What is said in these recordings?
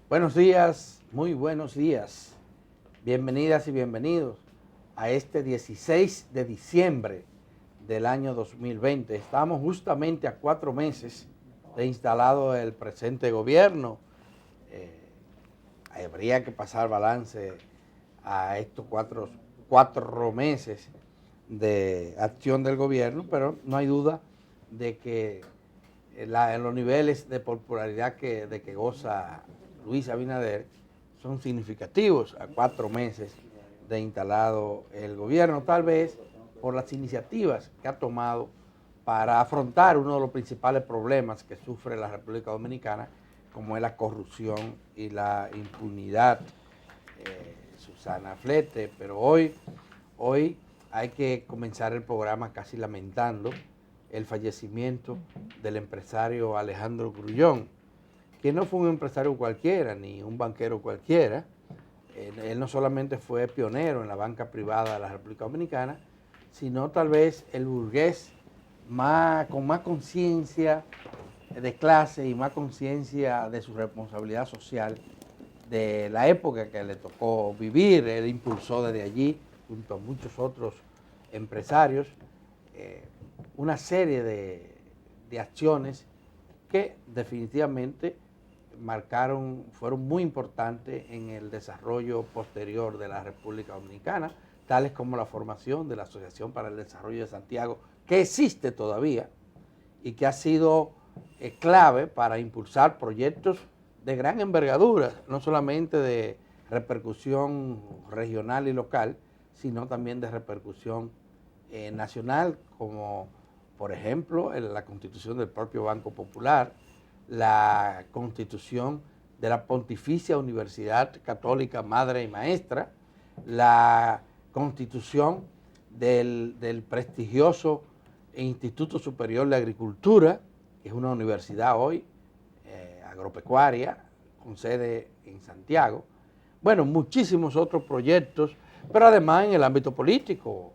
Buenos días, muy buenos días. Bienvenidas y bienvenidos a este 16 de diciembre del año 2020. Estamos justamente a 4 meses de instalado el presente gobierno. Habría que pasar balance a estos cuatro meses de acción del gobierno, pero no hay duda de que en los niveles de popularidad de que goza Luis Abinader son significativos a 4 meses de instalado el gobierno, tal vez por las iniciativas que ha tomado para afrontar uno de los principales problemas que sufre la República Dominicana, como es la corrupción y la impunidad. Susana Flete, pero hoy hay que comenzar el programa casi lamentando el fallecimiento del empresario Alejandro Grullón, que no fue un empresario cualquiera, ni un banquero cualquiera. Él no solamente fue pionero en la banca privada de la República Dominicana, sino tal vez el burgués con más conciencia de clase y más conciencia de su responsabilidad social de la época que le tocó vivir. Él impulsó desde allí, junto a muchos otros empresarios, una serie de acciones que definitivamente fueron muy importantes en el desarrollo posterior de la República Dominicana, tales como la formación de la Asociación para el Desarrollo de Santiago, que existe todavía y que ha sido clave para impulsar proyectos de gran envergadura, no solamente de repercusión regional y local, sino también de repercusión nacional, como por ejemplo la constitución del propio Banco Popular, la constitución de la Pontificia Universidad Católica Madre y Maestra, la constitución del prestigioso Instituto Superior de Agricultura, que es una universidad hoy agropecuaria, con sede en Santiago. Bueno, muchísimos otros proyectos, pero además en el ámbito político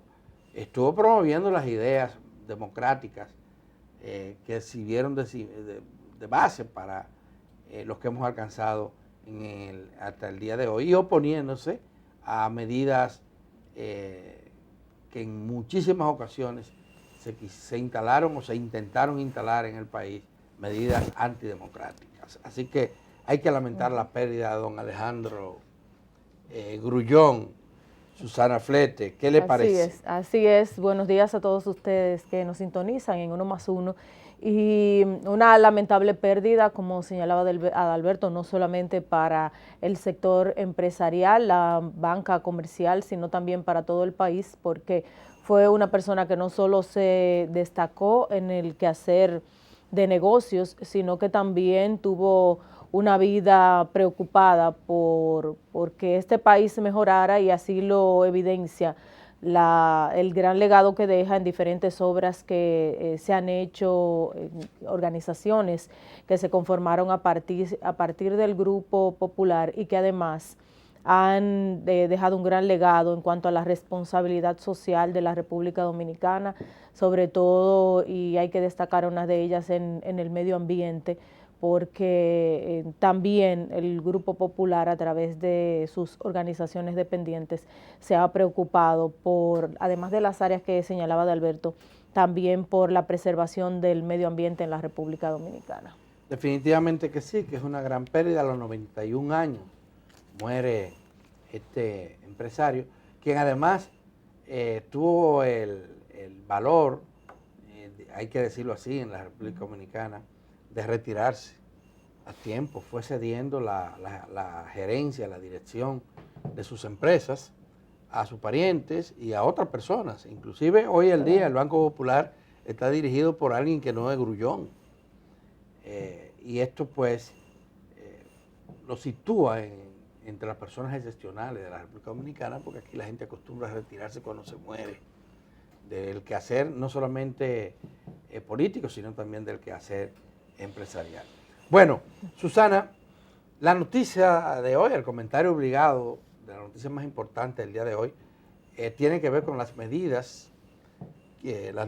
estuvo promoviendo las ideas democráticas que sirvieron de base para los que hemos alcanzado hasta el día de hoy, y oponiéndose a medidas que en muchísimas ocasiones se instalaron o se intentaron instalar en el país, medidas antidemocráticas. Así que hay que lamentar la pérdida de don Alejandro Grullón. Susana Flete, ¿qué le parece? Así es. Buenos días a todos ustedes que nos sintonizan en Uno más Uno. Y una lamentable pérdida, como señalaba Adalberto, no solamente para el sector empresarial, la banca comercial, sino también para todo el país, porque fue una persona que no solo se destacó en el quehacer de negocios, sino que también tuvo una vida preocupada porque este país mejorara, y así lo evidencia el gran legado que deja en diferentes obras que se han hecho, organizaciones que se conformaron a partir del Grupo Popular, y que además han dejado un gran legado en cuanto a la responsabilidad social de la República Dominicana, sobre todo, y hay que destacar una de ellas en el medio ambiente, porque también el Grupo Popular, a través de sus organizaciones dependientes, se ha preocupado por, además de las áreas que señalaba Adalberto, también por la preservación del medio ambiente en la República Dominicana. Definitivamente que sí, que es una gran pérdida. A los 91 años muere este empresario, quien además tuvo el valor, hay que decirlo así, en la República Dominicana, de retirarse a tiempo. Fue cediendo la gerencia, la dirección de sus empresas a sus parientes y a otras personas. Inclusive hoy en día el Banco Popular está dirigido por alguien que no es Grullón. Y esto pues lo sitúa entre las personas excepcionales de la República Dominicana, porque aquí la gente acostumbra a retirarse cuando se muere del quehacer no solamente político, sino también del quehacer empresarial. Bueno, Susana, la noticia de hoy, el comentario obligado de la noticia más importante del día de hoy, tiene que ver con las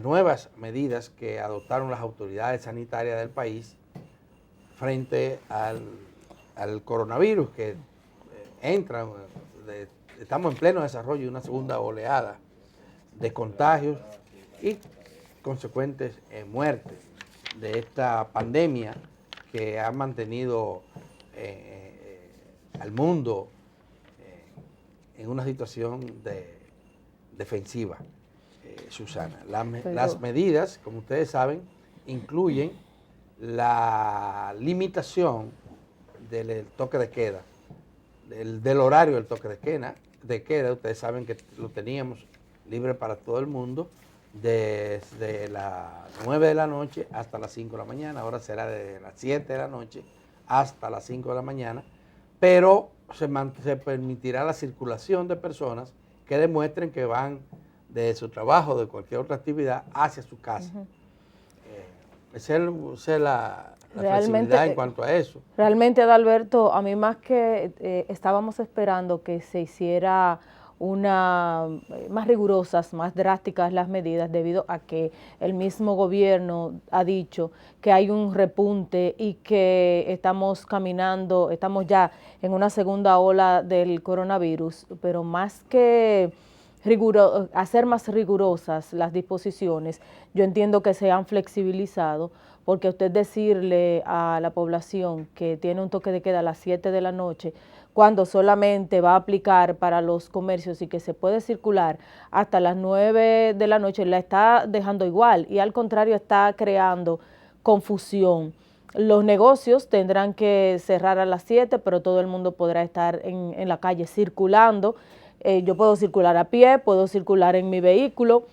nuevas medidas que adoptaron las autoridades sanitarias del país frente al al coronavirus que entra, estamos en pleno desarrollo de una segunda oleada de contagios y consecuentes muertes de esta pandemia que ha mantenido al mundo en una situación defensiva, Susana. Las medidas, como ustedes saben, incluyen la limitación del toque de queda, del horario del toque de queda. Ustedes saben que lo teníamos libre para todo el mundo desde las 9 de la noche hasta las 5 de la mañana. Ahora será de las 7 de la noche hasta las 5 de la mañana, pero se permitirá la circulación de personas que demuestren que van de su trabajo, de cualquier otra actividad, hacia su casa. Esa es la flexibilidad en cuanto a eso. Realmente, Adalberto, a mí más que estábamos esperando que se hiciera más rigurosas, más drásticas las medidas, debido a que el mismo gobierno ha dicho que hay un repunte y que estamos ya en una segunda ola del coronavirus, pero más que hacer más rigurosas las disposiciones, yo entiendo que se han flexibilizado, porque usted decirle a la población que tiene un toque de queda a las 7 de la noche, cuando solamente va a aplicar para los comercios y que se puede circular hasta las 9 de la noche, la está dejando igual y al contrario está creando confusión. Los negocios tendrán que cerrar a las 7, pero todo el mundo podrá estar en la calle circulando. Yo puedo circular a pie, puedo circular en mi vehículo,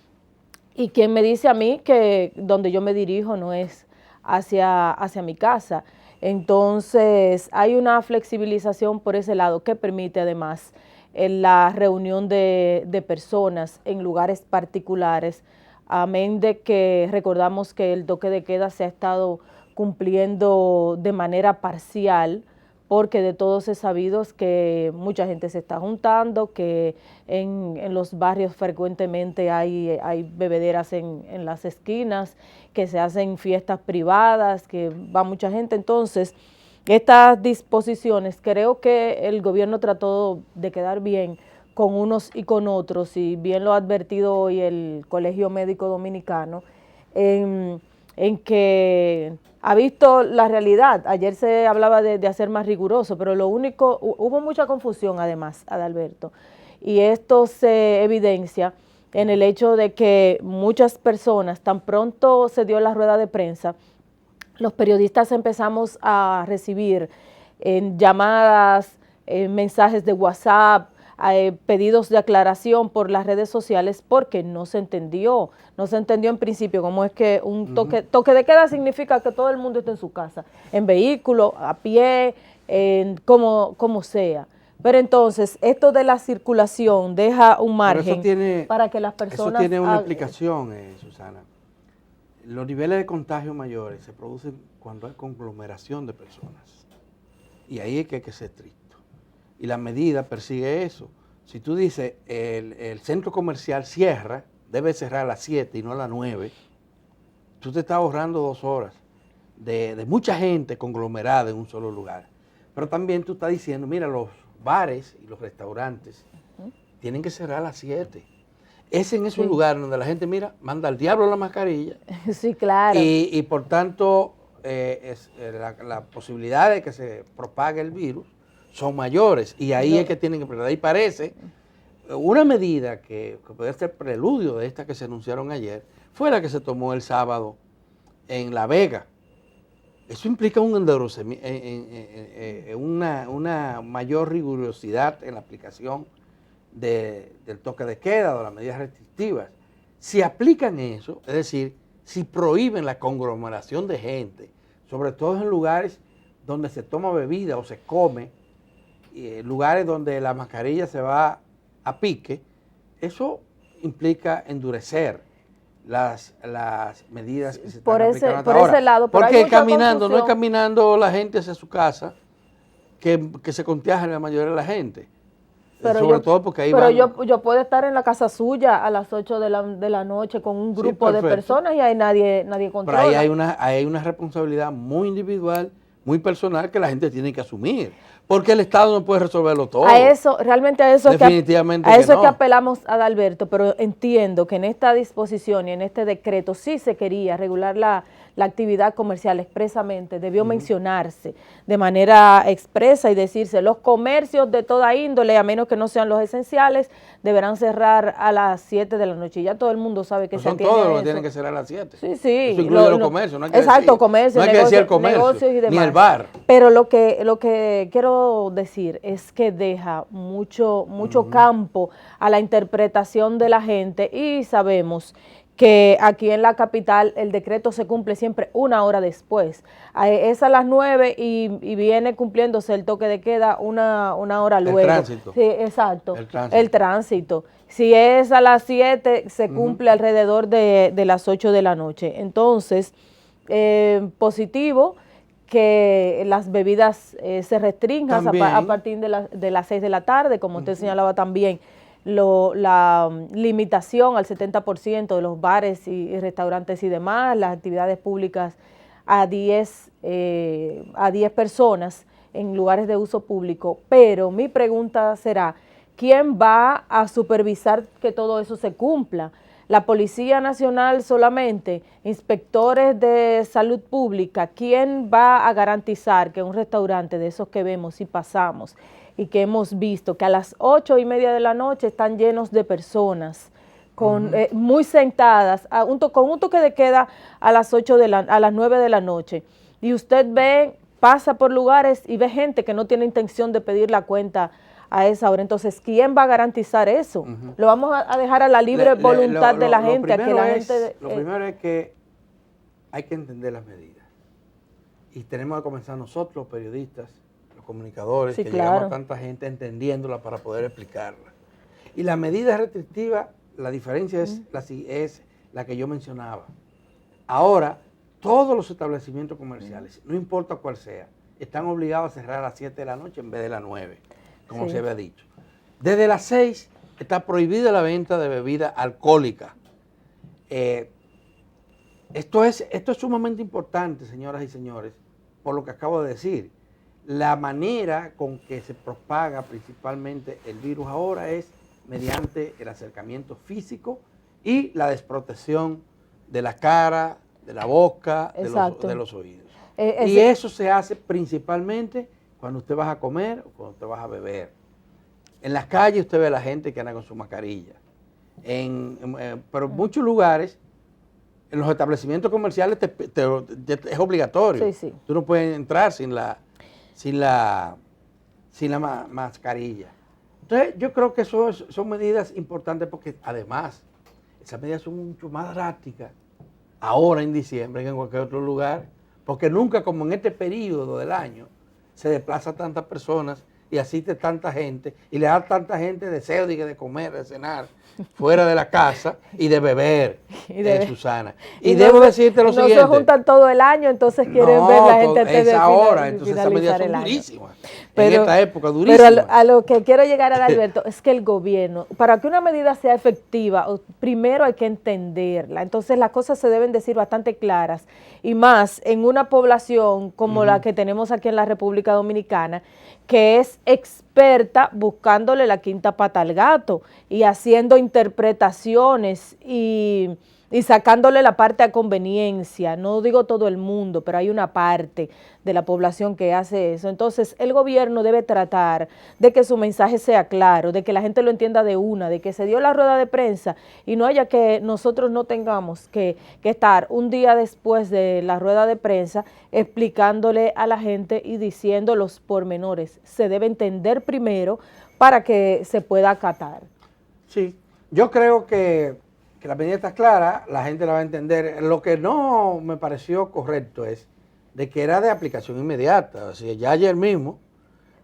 y quien me dice a mí que donde yo me dirijo no es hacia mi casa. Entonces hay una flexibilización por ese lado que permite además la reunión de personas en lugares particulares, amén de que recordamos que el toque de queda se ha estado cumpliendo de manera parcial, porque de todos es sabido que mucha gente se está juntando, que en los barrios frecuentemente hay bebederas en las esquinas, que se hacen fiestas privadas, que va mucha gente. Entonces, estas disposiciones, creo que el gobierno trató de quedar bien con unos y con otros, y bien lo ha advertido hoy el Colegio Médico Dominicano, en que ha visto la realidad. Ayer se hablaba de hacer más riguroso, pero hubo mucha confusión además, Adalberto, y esto se evidencia en el hecho de que muchas personas, tan pronto se dio la rueda de prensa, los periodistas empezamos a recibir llamadas, mensajes de WhatsApp, pedidos de aclaración por las redes sociales, porque no se entendió en principio cómo es que un toque de queda significa que todo el mundo esté en su casa, en vehículo, a pie, como sea. Pero entonces, esto de la circulación deja un margen para que las personas... Eso tiene una explicación, Susana. Los niveles de contagio mayores se producen cuando hay conglomeración de personas. Y ahí es que hay que ser estricto. Y la medida persigue eso. Si tú dices, el centro comercial cierra, debe cerrar a las 7 y no a las 9, tú te estás ahorrando 2 horas de mucha gente conglomerada en un solo lugar. Pero también tú estás diciendo, mira, los bares y los restaurantes tienen que cerrar a las 7. Es en esos lugares donde la gente, mira, manda al diablo la mascarilla. Sí, claro. Y por tanto, la posibilidad de que se propague el virus son mayores, y ahí es que tienen que prender. Ahí parece una medida que puede ser preludio de estas que se anunciaron ayer, fue la que se tomó el sábado en La Vega. Eso implica un endurecimiento, una mayor rigurosidad en la aplicación del toque de queda o de las medidas restrictivas. Si aplican eso, es decir, si prohíben la conglomeración de gente, sobre todo en lugares donde se toma bebida o se come, lugares donde la mascarilla se va a pique, eso implica endurecer las medidas que se están aplicando hasta ahora. Ese lado, pero porque no es caminando la gente hacia su casa que se contagia la mayoría de la gente. Pero sobre todo porque ahí yo puedo estar en la casa suya a las 8 de la noche con un grupo de personas y ahí nadie controla. Pero ahí hay una responsabilidad muy individual, muy personal que la gente tiene que asumir, porque el Estado no puede resolverlo todo. A eso, realmente a eso, definitivamente a eso no. es que apelamos a Adalberto, pero entiendo que en esta disposición y en este decreto sí se quería regular la actividad comercial expresamente, debió mencionarse de manera expresa y decirse, los comercios de toda índole, a menos que no sean los esenciales, deberán cerrar a las 7 de la noche. Ya todo el mundo sabe que Pues se son atiende todos a los que eso. tienen que cerrar a las 7. Sí, sí. Eso incluye los comercios, no hay que exacto, decir, comercio, no hay que decir el comercio, negocios y demás. ni el bar. Pero lo que quiero decir es que deja mucho campo a la interpretación de la gente y sabemos que aquí en la capital el decreto se cumple siempre una hora después. Es a las 9 y viene cumpliéndose el toque de queda una hora luego. El tránsito. Sí, exacto. El tránsito. Si es a las 7, se cumple alrededor de las 8 de la noche. Entonces, positivo que las bebidas se restrinjan a partir de las 6 de la tarde, como usted señalaba también, la limitación al 70% de los bares y restaurantes y demás, las actividades públicas a 10 personas en lugares de uso público, pero mi pregunta será, ¿quién va a supervisar que todo eso se cumpla? La Policía Nacional solamente, inspectores de salud pública, ¿quién va a garantizar que un restaurante de esos que vemos y pasamos y que hemos visto que a las 8:30 de la noche están llenos de personas, muy sentadas, con un toque de queda a las 9 de la noche, y usted pasa por lugares y ve gente que no tiene intención de pedir la cuenta a esa hora? Entonces, ¿quién va a garantizar eso? Lo vamos a dejar a la libre voluntad de la gente. Lo primero es que hay que entender las medidas. Y tenemos que comenzar nosotros, los periodistas, los comunicadores, que llegamos a tanta gente entendiéndola para poder explicarla. Y la medida restrictiva, la diferencia es la que yo mencionaba. Ahora, todos los establecimientos comerciales, no importa cuál sea, están obligados a cerrar a las 7 de la noche en vez de las 9. Como se había dicho. Desde las 6 está prohibida la venta de bebida alcohólica. Esto es sumamente importante, señoras y señores, por lo que acabo de decir. La manera con que se propaga principalmente el virus ahora es mediante el acercamiento físico y la desprotección de la cara, de la boca, de los oídos. Y eso se hace principalmente cuando usted va a comer o cuando usted va a beber. En las calles usted ve a la gente que anda con su mascarilla. Pero en muchos lugares, en los establecimientos comerciales es obligatorio. Sí, sí. Tú no puedes entrar sin la mascarilla. Entonces yo creo que son medidas importantes porque además esas medidas son mucho más drásticas ahora en diciembre que en cualquier otro lugar, porque nunca como en este periodo del año se desplaza tantas personas y asiste tanta gente y le da tanta gente deseo de comer, de cenar fuera de la casa y de beber, Susana. Y debo decirte lo siguiente. No se juntan todo el año, entonces quieren ver la gente antes de ahora, entonces esas medidas son durísimas. En esta época, durísimas. Pero a lo que quiero llegar, Adalberto, es que el gobierno, para que una medida sea efectiva, primero hay que entenderla. Entonces las cosas se deben decir bastante claras, y más en una población como la que tenemos aquí en la República Dominicana, que es experta buscándole la quinta pata al gato y haciendo interpretaciones y sacándole la parte a conveniencia. No digo todo el mundo, pero hay una parte de la población que hace eso. Entonces, el gobierno debe tratar de que su mensaje sea claro, de que la gente lo entienda de una, de que se dio la rueda de prensa y no haya que nosotros no tengamos que estar un día después de la rueda de prensa explicándole a la gente y diciendo los pormenores. Se debe entender primero para que se pueda acatar. Sí, yo creo que la medida está clara, la gente la va a entender. Lo que no me pareció correcto es de que era de aplicación inmediata. O sea, ya ayer mismo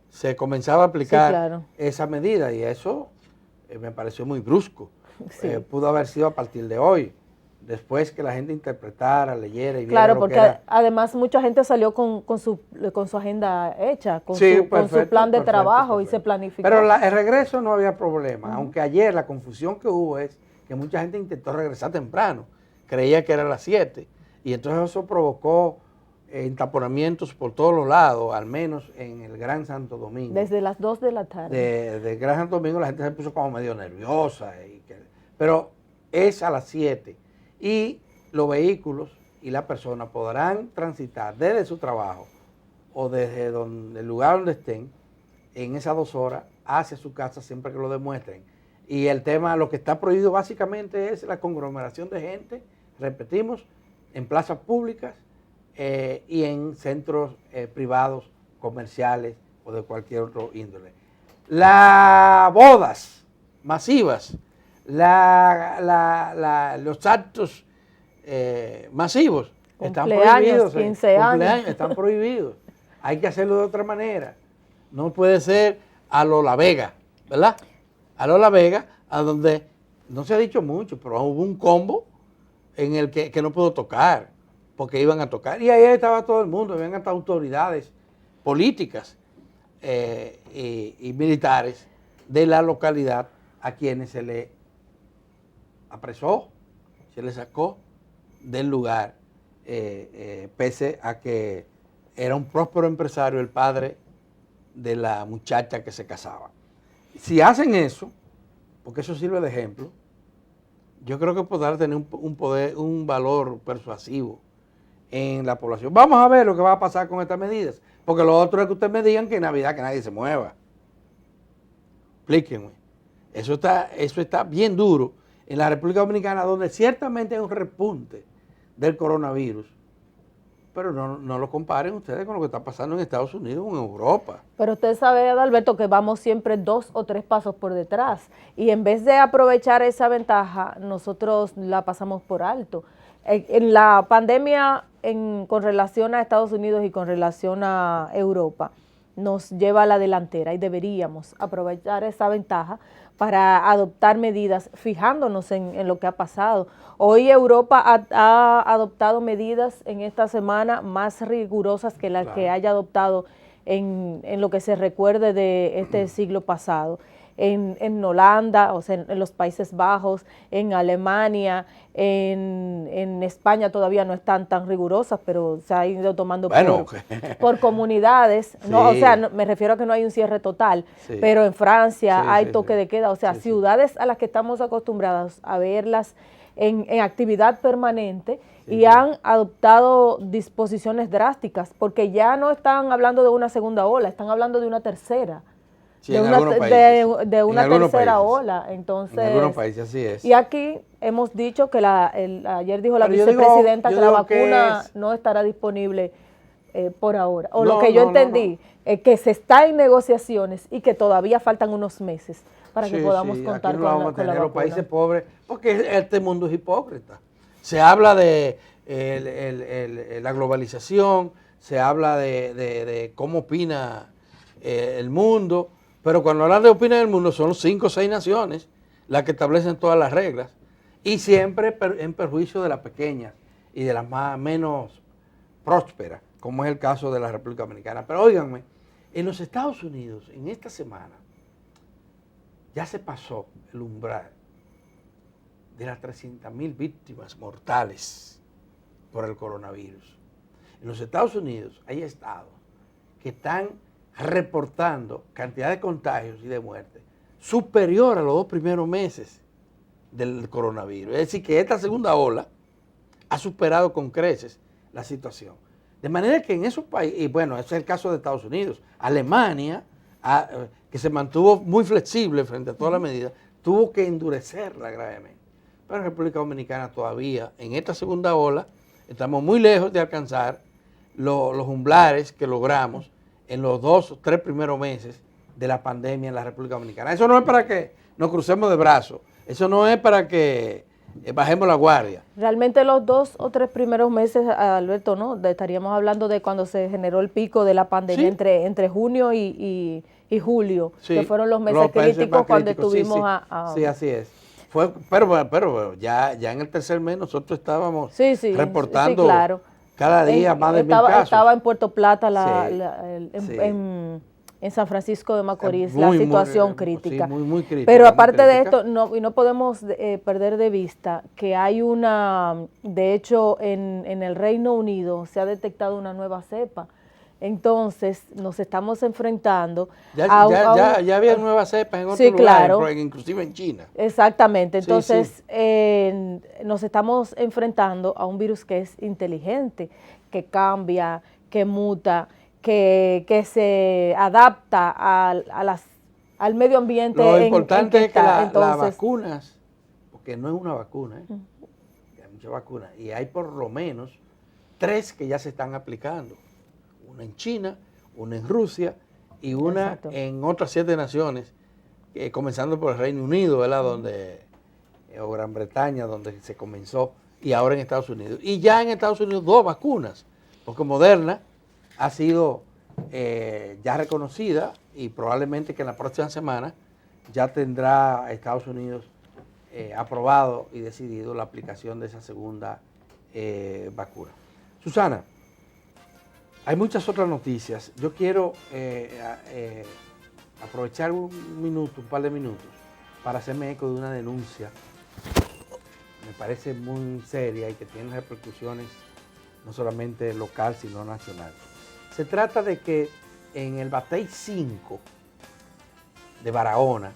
se comenzaba a aplicar esa medida y eso me pareció muy brusco. Sí. Pudo haber sido a partir de hoy, después que la gente interpretara, leyera y viera. Claro, porque además mucha gente salió con su agenda hecha, con su plan de trabajo y se planificó. Pero el regreso no había problema, aunque ayer la confusión que hubo es que mucha gente intentó regresar temprano, creía que era las 7, y entonces eso provocó entaponamientos por todos los lados, al menos en el Gran Santo Domingo. Desde las 2 de la tarde. De Gran Santo Domingo la gente se puso como medio nerviosa, pero es a las 7 y los vehículos y las personas podrán transitar desde su trabajo o desde el lugar donde estén en esas 2 horas hacia su casa siempre que lo demuestren. Y el tema, lo que está prohibido básicamente es la conglomeración de gente, repetimos, en plazas públicas y en centros privados, comerciales o de cualquier otro índole. Las bodas masivas, los actos masivos están prohibidos. 15 años. Están prohibidos. Hay que hacerlo de otra manera. No puede ser a lo La Vega, ¿verdad? A lo La Vega, a donde no se ha dicho mucho, pero hubo un combo en el que no pudo tocar, porque iban a tocar. Y ahí estaba todo el mundo, habían hasta autoridades políticas y militares de la localidad a quienes se le apresó, se le sacó del lugar, pese a que era un próspero empresario, el padre de la muchacha que se casaba. Si hacen eso, porque eso sirve de ejemplo, yo creo que podrá tener un valor persuasivo en la población. Vamos a ver lo que va a pasar con estas medidas, porque lo otro es que ustedes me digan que en Navidad que nadie se mueva. Explíquenme. Eso está bien duro en la República Dominicana, donde ciertamente hay un repunte del coronavirus, pero no lo comparen ustedes con lo que está pasando en Estados Unidos o en Europa. Pero usted sabe, Adalberto, que vamos siempre 2 o 3 pasos por detrás y en vez de aprovechar esa ventaja, nosotros la pasamos por alto. En la pandemia con relación a Estados Unidos y con relación a Europa nos lleva a la delantera y deberíamos aprovechar esa ventaja para adoptar medidas fijándonos en lo que ha pasado. Hoy Europa ha adoptado medidas en esta semana más rigurosas que las que haya adoptado en lo que se recuerde de este siglo pasado. En Holanda, o sea, en los Países Bajos, en Alemania, en España todavía no están tan rigurosas, pero se ha ido tomando por comunidades. Sí. No, o sea, me refiero a que no hay un cierre total, sí. Pero en Francia hay toque de queda, o sea, Sí, ciudades a las que estamos acostumbrados a verlas en actividad permanente y han adoptado disposiciones drásticas, porque ya no están hablando de una segunda ola, están hablando de una tercera. Sí, de una tercera ola. Entonces, en algunos países así es. Y aquí hemos dicho que ayer dijo la vicepresidenta que la vacuna no estará disponible por ahora. O lo que yo entendí, que se está en negociaciones y que todavía faltan unos meses para que podamos contar aquí con vamos la a tener vacuna. Los países pobres, porque este mundo es hipócrita. Se habla de la globalización, se habla de cómo opina el mundo, pero cuando hablan de opinión del mundo son 5 o 6 naciones las que establecen todas las reglas y siempre en perjuicio de las pequeñas y de las menos prósperas, como es el caso de la República Dominicana. Pero óiganme, en los Estados Unidos, en esta semana, ya se pasó el umbral de las 300,000 víctimas mortales por el coronavirus. En los Estados Unidos hay estados que están reportando cantidad de contagios y de muertes superior a los 2 primeros meses del coronavirus. Es decir, que esta segunda ola ha superado con creces la situación. De manera que en esos países, y bueno, ese es el caso de Estados Unidos, Alemania, que se mantuvo muy flexible frente a todas las medidas, tuvo que endurecerla gravemente. Pero en República Dominicana todavía, en esta segunda ola, estamos muy lejos de alcanzar los umbrales que logramos en los 2 o 3 primeros meses de la pandemia en la República Dominicana. Eso no es para que nos crucemos de brazos, eso no es para que bajemos la guardia. Realmente los 2 o 3 primeros meses, Alberto, ¿no? Estaríamos hablando de cuando se generó el pico de la pandemia, entre junio y julio, que fueron los meses críticos cuando estuvimos Sí, así es. Pero ya en el tercer mes nosotros estábamos reportando cada día más de 1,000 casos. Estaba en Puerto Plata en San Francisco de Macorís, Muy, la situación muy, crítica. sí, muy crítica. Pero aparte de esto, no podemos perder de vista que hay de hecho, en el Reino Unido se ha detectado una nueva cepa. Entonces, nos estamos enfrentando ya había nuevas cepas en otros lugares, claro, inclusive en China. Exactamente. Entonces, nos estamos enfrentando a un virus que es inteligente, que cambia, que muta, que se adapta al medio ambiente. Lo importante es que las Entonces, vacunas, porque no es una vacuna, hay muchas vacunas, y hay por lo menos 3 que ya se están aplicando. Una en China, una en Rusia y una Exacto. en otras 7 naciones, comenzando por el Reino Unido, ¿verdad? O Gran Bretaña, donde se comenzó, y ahora en Estados Unidos. Y ya en Estados Unidos 2 vacunas, porque Moderna ha sido ya reconocida y probablemente que en la próxima semana ya tendrá Estados Unidos aprobado y decidido la aplicación de esa segunda vacuna. Susana, hay muchas otras noticias. Yo quiero aprovechar un par de minutos, para hacerme eco de una denuncia. Me parece muy seria y que tiene repercusiones no solamente local, sino nacional. Se trata de que en el Batey 5 de Barahona,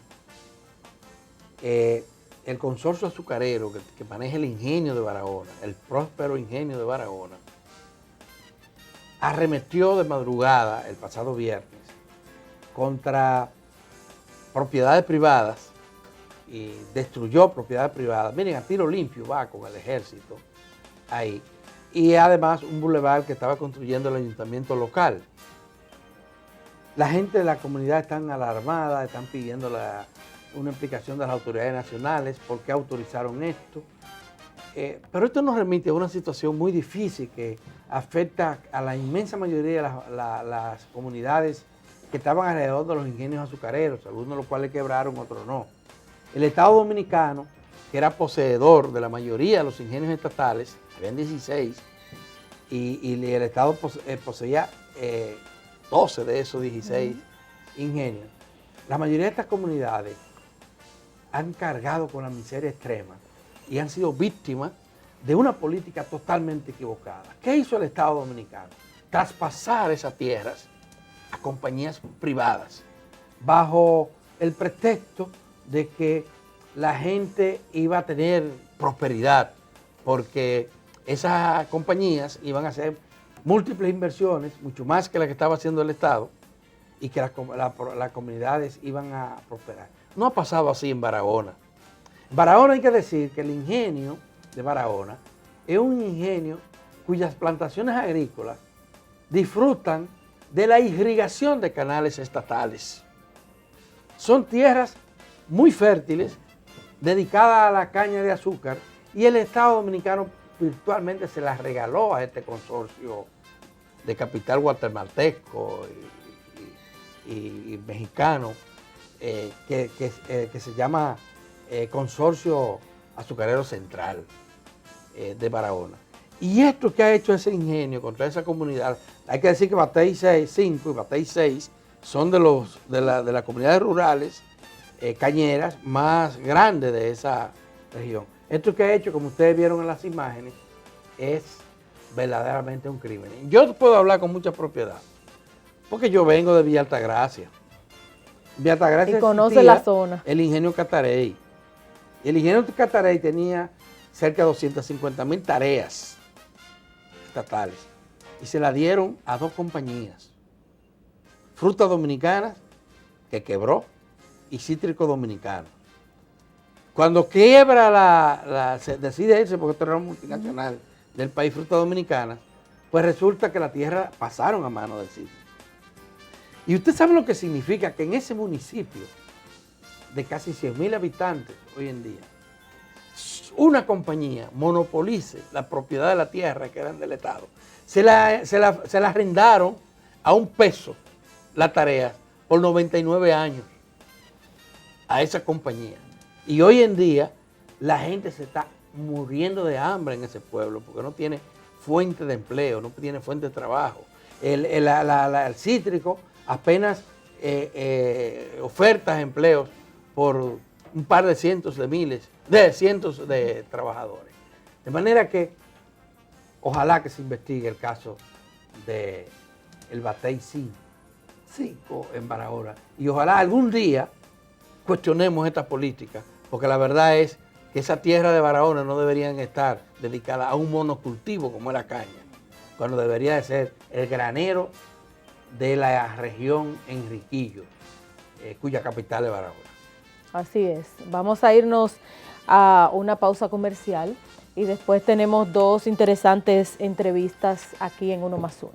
el consorcio azucarero que maneja el ingenio de Barahona, el próspero ingenio de Barahona, arremetió de madrugada el pasado viernes contra propiedades privadas y destruyó propiedades privadas. Miren, a tiro limpio va con el ejército ahí. Y además un bulevar que estaba construyendo el ayuntamiento local. La gente de la comunidad están alarmada, están pidiendo una explicación de las autoridades nacionales por qué autorizaron esto. Pero esto nos remite a una situación muy difícil que afecta a la inmensa mayoría de las comunidades que estaban alrededor de los ingenios azucareros, algunos de los cuales quebraron, otros no. El Estado Dominicano, que era poseedor de la mayoría de los ingenios estatales, habían 16, y el Estado poseía 12 de esos 16 ingenios. La mayoría de estas comunidades han cargado con la miseria extrema y han sido víctimas de una política totalmente equivocada. ¿Qué hizo el Estado Dominicano? Traspasar esas tierras a compañías privadas bajo el pretexto de que la gente iba a tener prosperidad, porque esas compañías iban a hacer múltiples inversiones, mucho más que las que estaba haciendo el Estado, y que las comunidades iban a prosperar. No ha pasado así en Barahona. En Barahona hay que decir que el ingenio de Barahona es un ingenio cuyas plantaciones agrícolas disfrutan de la irrigación de canales estatales. Son tierras muy fértiles, dedicadas a la caña de azúcar, y el Estado Dominicano virtualmente se las regaló a este consorcio de capital guatemalteco y mexicano, que se llama Consorcio Azucarero Central de Barahona. Y esto que ha hecho ese ingenio contra esa comunidad, hay que decir que Batey 5 y Batey 6 son de las comunidades rurales cañeras más grandes de esa región. Esto que ha hecho, como ustedes vieron en las imágenes, es verdaderamente un crimen. Yo puedo hablar con mucha propiedad, porque yo vengo de Villa Altagracia. Villa Altagracia y conoce la zona. El ingenio Catarey. Y el ingenio Catarey tenía cerca de 250,000 tareas estatales y se la dieron a 2 compañías. Frutas Dominicanas, que quebró, y Cítrico Dominicano. Cuando quiebra se decide irse, porque esto era una multinacional del país, Frutas Dominicanas, pues resulta que la tierra pasaron a manos del Cítrico. Y usted sabe lo que significa que en ese municipio de casi 100,000 habitantes hoy en día, una compañía monopolice la propiedad de la tierra que eran del Estado. Se la arrendaron a $1 la tarea por 99 años a esa compañía. Y hoy en día la gente se está muriendo de hambre en ese pueblo porque no tiene fuente de empleo, no tiene fuente de trabajo. El Cítrico apenas ofertas de empleos por un par de cientos de trabajadores. De manera que ojalá que se investigue el caso del Batey 5 en Barahona y ojalá algún día cuestionemos esta política, porque la verdad es que esa tierra de Barahona no deberían estar dedicadas a un monocultivo como es la caña, cuando debería de ser el granero de la región Enriquillo, cuya capital es Barahona. Así es. Vamos a irnos a una pausa comercial y después tenemos dos interesantes entrevistas aquí en 1+1.